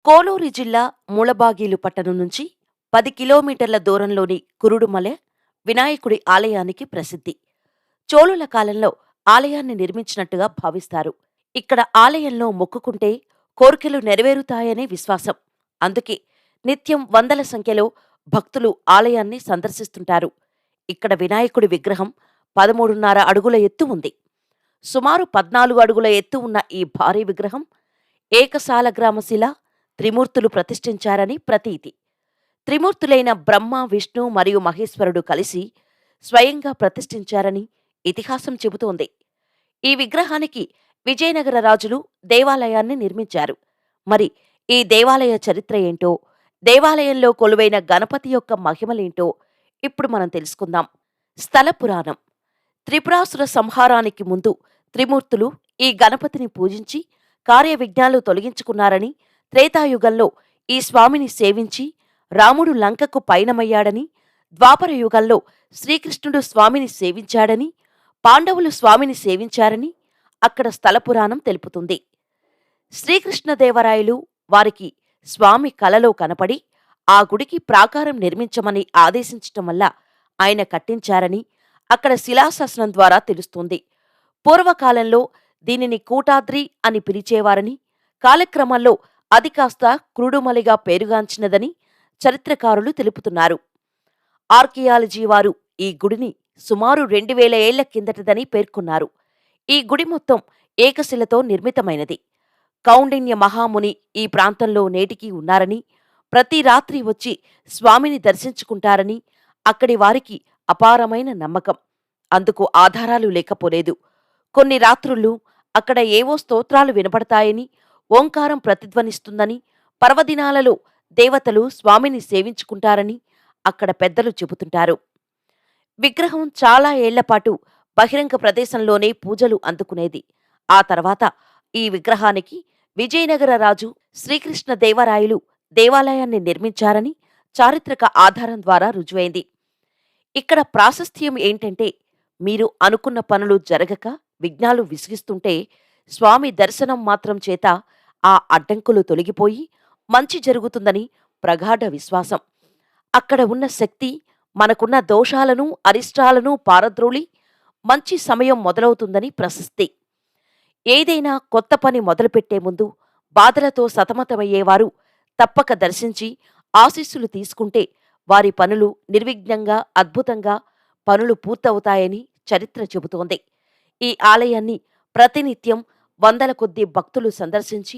కోలూరు జిల్లా ముళబాగీలు పట్టణం నుంచి 10 కిలోమీటర్ల దూరంలోని కురుడుమలె వినాయకుడి ఆలయానికి ప్రసిద్ధి. చోళుల కాలంలో ఆలయాన్ని నిర్మించినట్టుగా భావిస్తారు. ఇక్కడ ఆలయంలో మొక్కుకుంటే కోర్కెలు నెరవేరుతాయనే విశ్వాసం. అందుకే నిత్యం వందల సంఖ్యలో భక్తులు ఆలయాన్ని సందర్శిస్తుంటారు. ఇక్కడ వినాయకుడి విగ్రహం 13.5 అడుగుల ఎత్తు ఉంది. సుమారు 14 అడుగుల ఎత్తు ఉన్న ఈ భారీ విగ్రహం ఏకసాలగ్రామశిల త్రిమూర్తులు ప్రతిష్ఠించారని ప్రతీతి. త్రిమూర్తులైన బ్రహ్మ, విష్ణు మరియు మహేశ్వరుడు కలిసి స్వయంగా ప్రతిష్ఠించారని ఇతిహాసం చెబుతోంది. ఈ విగ్రహానికి విజయనగర రాజులు దేవాలయాన్ని నిర్మించారు. మరి ఈ దేవాలయ చరిత్ర ఏంటో, దేవాలయంలో కొలువైన గణపతి యొక్క మహిమలేంటో ఇప్పుడు మనం తెలుసుకుందాం. స్థల పురాణం. త్రిపురాసుర సంహారానికి ముందు త్రిమూర్తులు ఈ గణపతిని పూజించి కార్యవిఘ్నాలు తొలగించుకున్నారని, త్రేతాయుగంలో ఈ స్వామిని సేవించి రాముడు లంకకు పయనమయ్యాడని, ద్వాపర యుగంలో శ్రీకృష్ణుడు స్వామిని సేవించాడని, పాండవులు స్వామిని సేవించారని అక్కడ స్థల పురాణం తెలుపుతుంది. శ్రీకృష్ణదేవరాయలు వారికి స్వామి కలలో కనపడి ఆ గుడికి ప్రాకారం నిర్మించమని ఆదేశించటం వల్ల ఆయన కట్టించారని అక్కడ శిలాశాసనం ద్వారా తెలుస్తుంది. పూర్వకాలంలో దీనిని కూటాద్రి అని పిలిచేవారని, కాలక్రమంలో అది కాస్త కురుడుమలిగా పేరుగాంచినదని చరిత్రకారులు తెలుపుతున్నారు. ఆర్కియాలజీ వారు ఈ గుడిని సుమారు 2000 ఏళ్ల కిందటదని పేర్కొన్నారు. ఈ గుడి మొత్తం ఏకశిలతో నిర్మితమైనది. కౌండిన్య మహాముని ఈ ప్రాంతంలో నేటికీ ఉన్నారని, ప్రతి రాత్రి వచ్చి స్వామిని దర్శించుకుంటారని అక్కడి వారికి అపారమైన నమ్మకం. అందుకు ఆధారాలు లేకపోలేదు. కొన్ని రాత్రుళ్ళు అక్కడ ఏవో స్తోత్రాలు వినపడతాయని, ఓంకారం ప్రతిధ్వనిస్తుందని, పర్వదినాలలో దేవతలు స్వామిని సేవించుకుంటారని అక్కడ పెద్దలు చెబుతుంటారు. విగ్రహం చాలా ఏళ్లపాటు బహిరంగ ప్రదేశంలోనే పూజలు అందుకునేది. ఆ తర్వాత ఈ విగ్రహానికి విజయనగర రాజు శ్రీకృష్ణదేవరాయలు దేవాలయాన్ని నిర్మించారని చారిత్రక ఆధారం ద్వారా రుజువైంది. ఇక్కడ ప్రాశస్త్యం ఏంటంటే, మీరు అనుకున్న పనులు జరగక విఘ్నాలు విసిగిస్తుంటే స్వామి దర్శనం మాత్రం చేత ఆ అడ్డంకులు తొలగిపోయి మంచి జరుగుతుందని ప్రగాఢ విశ్వాసం. అక్కడ ఉన్న శక్తి మనకున్న దోషాలను, అరిష్టాలను పారద్రోలి మంచి సమయం మొదలవుతుందని ప్రశస్తి. ఏదైనా కొత్త పని మొదలుపెట్టే ముందు బాధలతో సతమతమయ్యేవారు తప్పక దర్శించి ఆశీస్సులు తీసుకుంటే వారి పనులు నిర్విఘ్నంగా, అద్భుతంగా పనులు పూర్తవుతాయని చరిత్ర చెబుతోంది. ఈ ఆలయాన్ని ప్రతినిత్యం వందల కొద్దీ భక్తులు సందర్శించి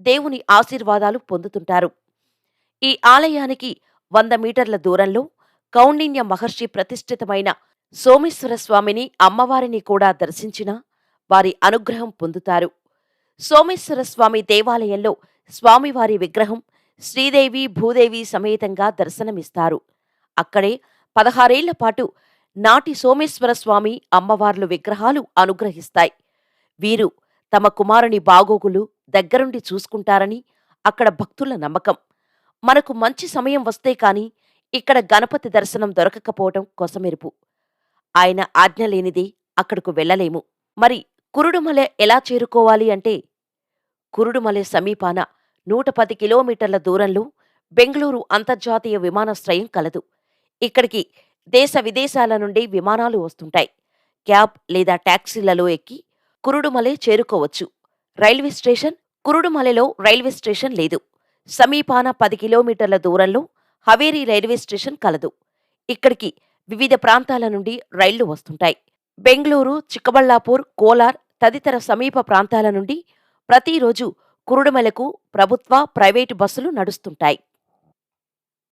దేవుని ఆశీర్వాదాలు పొందుతుంటారు. ఈ ఆలయానికి 100 మీటర్ల దూరంలో కౌండిన్య మహర్షి ప్రతిష్ఠితమైన సోమేశ్వర స్వామిని, అమ్మవారిని కూడా దర్శించిన వారి అనుగ్రహం పొందుతారు. సోమేశ్వర స్వామి దేవాలయంలో స్వామివారి విగ్రహం శ్రీదేవి, భూదేవి సమేతంగా దర్శనమిస్తారు. అక్కడే 16 ఏళ్ల పాటు నాటి సోమేశ్వర స్వామి, అమ్మవార్లు విగ్రహాలు అనుగ్రహిస్తాయి. వీరు తమ కుమారుని బాగోగులు దగ్గరుండి చూసుకుంటారని అక్కడ భక్తుల నమ్మకం. మనకు మంచి సమయం వస్తే కాని ఇక్కడ గణపతి దర్శనం దొరకకపోవటం కొసమెరుపు. ఆయన ఆజ్ఞ లేనిదే అక్కడకు వెళ్లలేము. మరి కురుడుమలె ఎలా చేరుకోవాలి అంటే, కురుడుమలె సమీపాన 110 కిలోమీటర్ల దూరంలో బెంగళూరు అంతర్జాతీయ విమానాశ్రయం కలదు. ఇక్కడికి దేశ విదేశాల నుండి విమానాలు వస్తుంటాయి. క్యాబ్ లేదా టాక్సీలలో ఎక్కి కురుడుమలె చేరుకోవచ్చు. Railway station. కురుడుమలెలో రైల్వే స్టేషన్ లేదు. సమీపాన 10 కిలోమీటర్ల దూరంలో హవేరీ రైల్వే స్టేషన్ కలదు. ఇక్కడికి వివిధ ప్రాంతాల నుండి రైళ్లు వస్తుంటాయి. బెంగళూరు, చిక్కబళ్లాపూర్, కోలార్ తదితర సమీప ప్రాంతాల నుండి ప్రతిరోజు కురుడుమలకు ప్రభుత్వ, ప్రైవేటు బస్సులు నడుస్తుంటాయి.